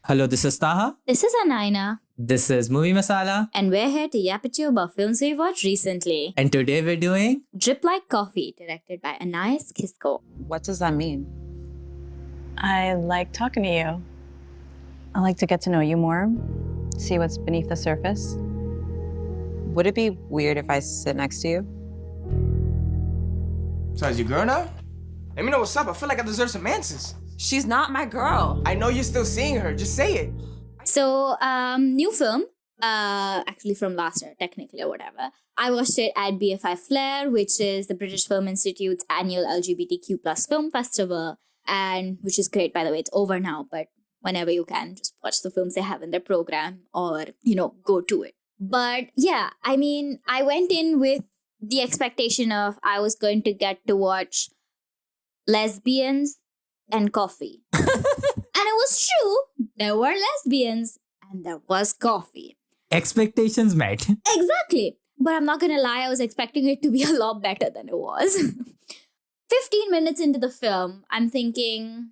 Hello, this is Taha. This is Anaina. This is Movie Masala. And we're here to yap at you about films we watched recently. And today we're doing Drip Like Coffee, directed by Anais Kisco. What does that mean? I like talking to you. I like to get to know you more, see what's beneath the surface. Would it be weird if I sit next to you? So is your girl now? Let me know what's up. I feel like I deserve some answers. She's not my girl. I know you're still seeing her. Just say it. So, new film, actually from last year, technically, or whatever. I watched it at BFI Flare, which is the British Film Institute's annual LGBTQ plus film festival, and which is great, by the way. It's over now, but whenever you can, just watch the films they have in their program or, go to it. But yeah, I mean, I went in with the expectation of I was going to get to watch lesbians and coffee. And it was true. There were lesbians and there was coffee. Expectations met. Exactly. But I'm not going to lie, I was expecting it to be a lot better than it was. 15 minutes into the film, I'm thinking,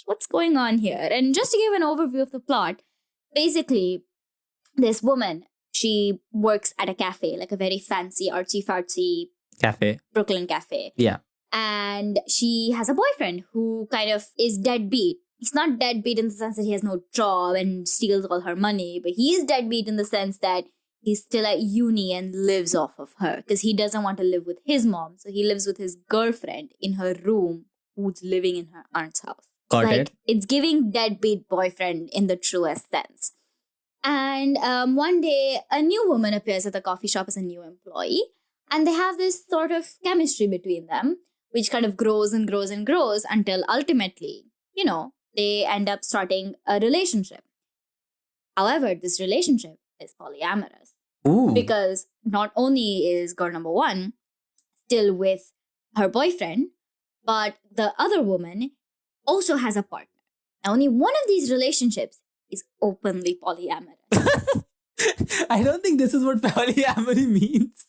what's going on here? And just to give an overview of the plot, basically, this woman, she works at a cafe, like a very fancy, artsy-fartsy Cafe. Brooklyn cafe. Yeah. And she has a boyfriend who kind of is deadbeat. He's not deadbeat in the sense that he has no job and steals all her money, but he is deadbeat in the sense that he's still at uni and lives off of her because he doesn't want to live with his mom. So he lives with his girlfriend in her room who's living in her aunt's house. Got it. It's giving deadbeat boyfriend in the truest sense. And one day, a new woman appears at the coffee shop as a new employee. And they have this sort of chemistry between them, which kind of grows and grows and grows until ultimately, they end up starting a relationship. However, this relationship is polyamorous. Ooh. Because not only is girl number one still with her boyfriend, but the other woman also has a partner. Now, only one of these relationships is openly polyamorous. I don't think this is what polyamory means.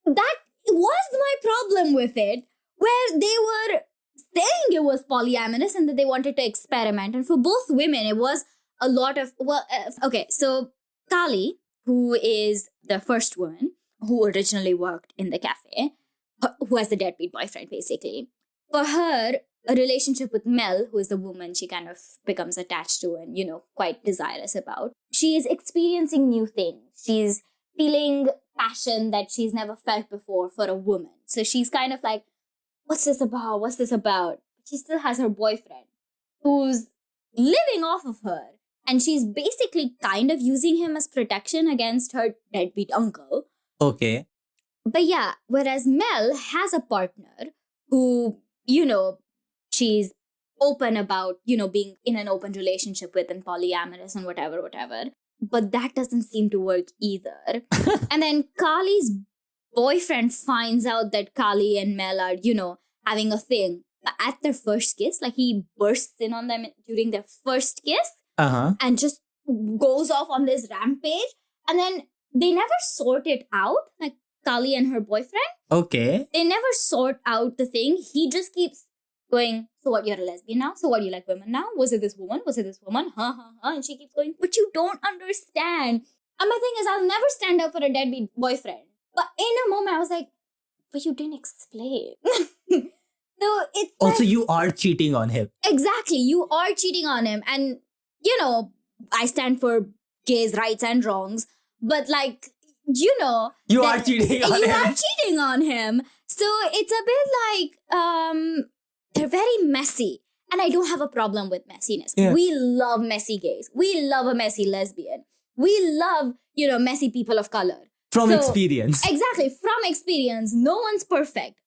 That was my problem with it, where they were saying it was polyamorous and that they wanted to experiment. And for both women, it was a lot of, so Kali, who is the first woman who originally worked in the cafe, who has the deadbeat boyfriend, basically. For her, a relationship with Mel, who is the woman she kind of becomes attached to and, quite desirous about, she is experiencing new things. She's feeling passion that she's never felt before for a woman. So she's kind of like, what's this about? What's this about? She still has her boyfriend who's living off of her. And she's basically kind of using him as protection against her deadbeat uncle. Okay. But yeah, whereas Mel has a partner who, she's open about, being in an open relationship with and polyamorous and whatever. But that doesn't seem to work either. And then Kali's boyfriend finds out that Kali and Mel are, having a thing. At their first kiss, like he bursts in on them during their first kiss and just goes off on this rampage. And then they never sort it out, like Kali and her boyfriend. Okay. They never sort out the thing. He just keeps going, so what, you're a lesbian now? So what, you like women now? Was it this woman? Was it this woman? And she keeps going, but you don't understand. And my thing is, I'll never stand up for a deadbeat boyfriend. But in a moment, I was like, but you didn't explain. So it's also, like, you are cheating on him. Exactly. You are cheating on him. And, I stand for gays' rights and wrongs. But You are cheating on him. You are cheating on him. So it's a bit like, they're very messy. And I don't have a problem with messiness. Yeah. We love messy gays. We love a messy lesbian. We love, messy people of color. From experience. Exactly. From experience. No one's perfect.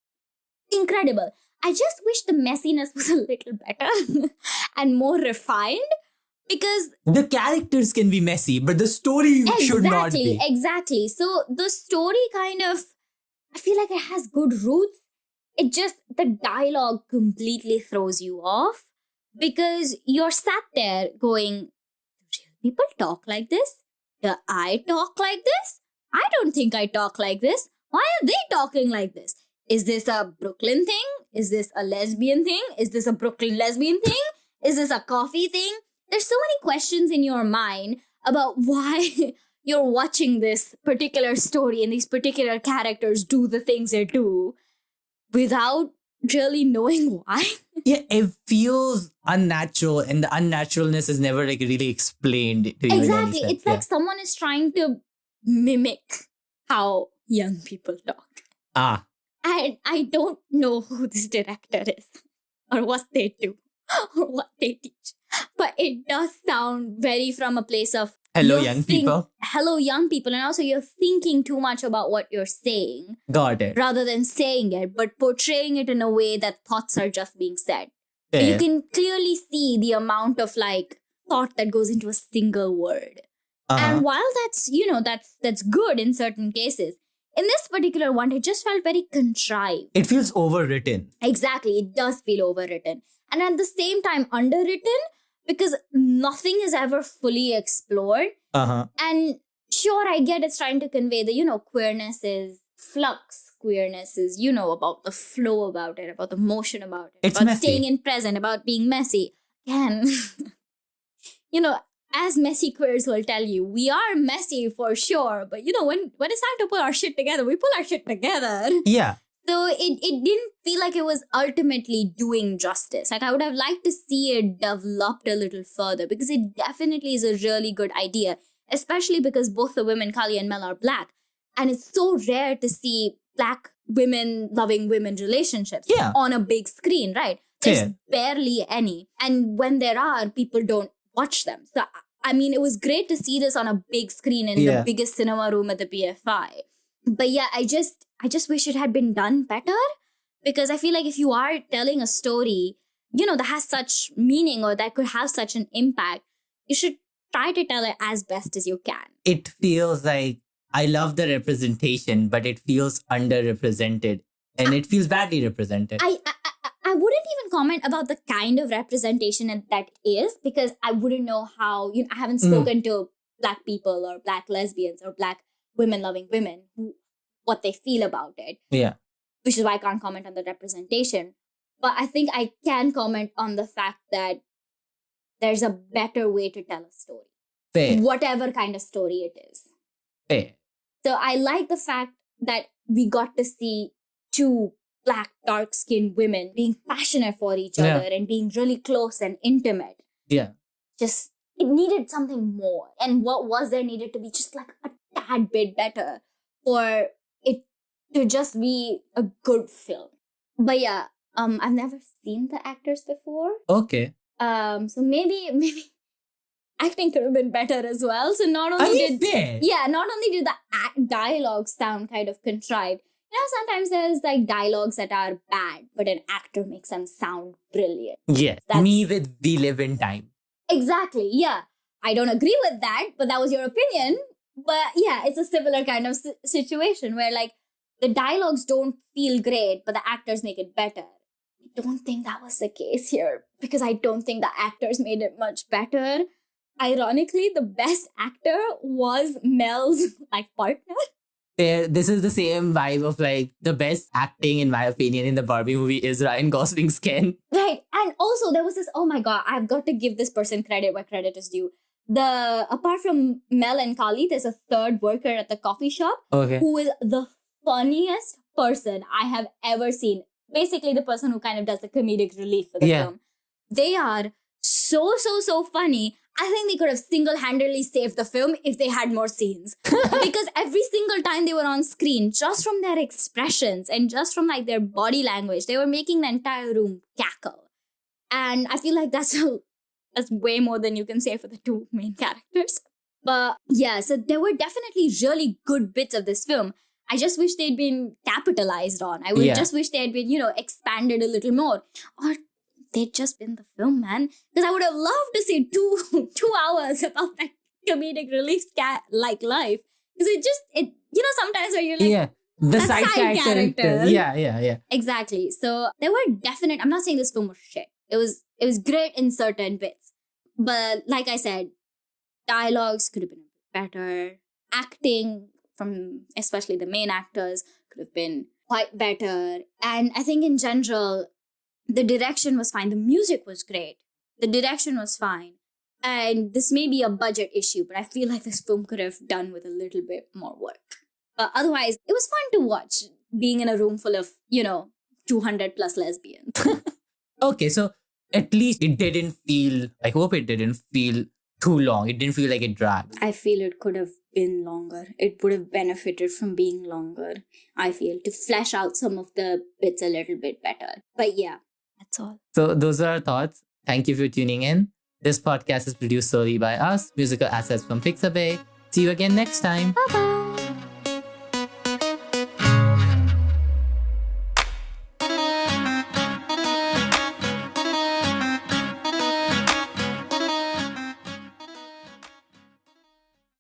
Incredible. I just wish the messiness was a little better and more refined. Because the characters can be messy, but the story should not be. Exactly. So the story kind of, I feel like it has good roots. It just, the dialogue completely throws you off because you're sat there going, do people talk like this? Do I talk like this? I don't think I talk like this. Why are they talking like this? Is this a Brooklyn thing? Is this a lesbian thing? Is this a Brooklyn lesbian thing? Is this a coffee thing? There's so many questions in your mind about why you're watching this particular story and these particular characters do the things they do without really knowing why. Yeah, it feels unnatural, and the unnaturalness is never like really explained to you. in any Exactly. sense. It's like someone is trying to mimic how young people talk. Ah, And I don't know who this director is or what they do or what they teach. But it does sound very from a place of hello, you're young people. Hello, young people. And also you're thinking too much about what you're saying Got it. rather than saying it, but portraying it in a way that thoughts are just being said. You Fair. can clearly see the amount of like thought that goes into a single word. Uh-huh. And while that's, that's good in certain cases, in this particular one, it just felt very contrived. It feels overwritten. Exactly. It does feel overwritten. And at the same time, underwritten because nothing is ever fully explored. Uh-huh. And sure, I get it's trying to convey the, queerness is flux. Queerness is, about the flow about it, about the motion about it, It's about messy. staying in present, about being messy. And, as messy queers will tell you, we are messy for sure. But, when it's time to put our shit together, we pull our shit together. Yeah. So it didn't feel like it was ultimately doing justice. Like I would have liked to see it developed a little further because it definitely is a really good idea, especially because both the women, Kali and Mel, are Black. And it's so rare to see Black women loving women relationships on a big screen, right? There's barely any. And when there are, people don't watch them. So, I mean, it was great to see this on a big screen in the biggest cinema room at the BFI. But yeah, I just wish it had been done better because I feel like if you are telling a story, that has such meaning or that could have such an impact, you should try to tell it as best as you can. It feels like I love the representation, but it feels underrepresented and it feels badly represented. I wouldn't even comment about the kind of representation that is because I wouldn't know how, I haven't spoken to Black people or Black lesbians or Black women loving women, what they feel about it. Yeah. Which is why I can't comment on the representation. But I think I can comment on the fact that there's a better way to tell a story. Fair. Whatever kind of story it is. Fair. So I like the fact that we got to see two Black, dark-skinned women being passionate for each other and being really close and intimate. Yeah. Just, it needed something more. And what was there needed to be just like a tad bit better for it to just be a good film. But yeah, I've never seen the actors before. Okay. So maybe acting could have been better as well. So not only did the dialogue sound kind of contrived. Sometimes there's like dialogues that are bad, but an actor makes them sound brilliant. Yeah. Me with We Live in Time. Exactly. Yeah. I don't agree with that, but that was your opinion. But yeah, it's a similar kind of situation where like the dialogues don't feel great, but the actors make it better. I don't think that was the case here because I don't think the actors made it much better. Ironically, the best actor was Mel's partner. This is the same vibe of like the best acting, in my opinion, in the Barbie movie is Ryan Gosling's Ken. Right. And also there was this, oh my God, I've got to give this person credit where credit is due. Apart from Mel and Kali, there's a third worker at the coffee shop who is the funniest person I have ever seen. Basically the person who kind of does the comedic relief for the film. They are so funny. I think they could have single-handedly saved the film if they had more scenes. Because every single time they were on screen, just from their expressions and just from like their body language, they were making the entire room cackle. And I feel like that's way more than you can say for the two main characters. But yeah, so there were definitely really good bits of this film. I just wish they'd been capitalized on. I would just wish they had been, expanded a little more. Or they'd just been the film, man. Because I would have loved to see two hours about that comedic relief like life. Because sometimes where you're like, the side character. Yeah. Exactly. So there were definite, I'm not saying this film was shit. It was great in certain bits. But like I said, dialogues could have been better. Acting from especially the main actors could have been quite better. And I think in general, the direction was fine. The music was great. The direction was fine. And this may be a budget issue, but I feel like this film could have done with a little bit more work. Otherwise, it was fun to watch, being in a room full of, 200 plus lesbians. Okay, so at least it didn't feel, I hope it didn't feel too long. It didn't feel like it dragged. I feel it could have been longer. It would have benefited from being longer, I feel, to flesh out some of the bits a little bit better. But yeah, that's all. So those are our thoughts. Thank you for tuning in. This podcast is produced solely by us, musical assets from Pixabay. See you again next time. Bye-bye.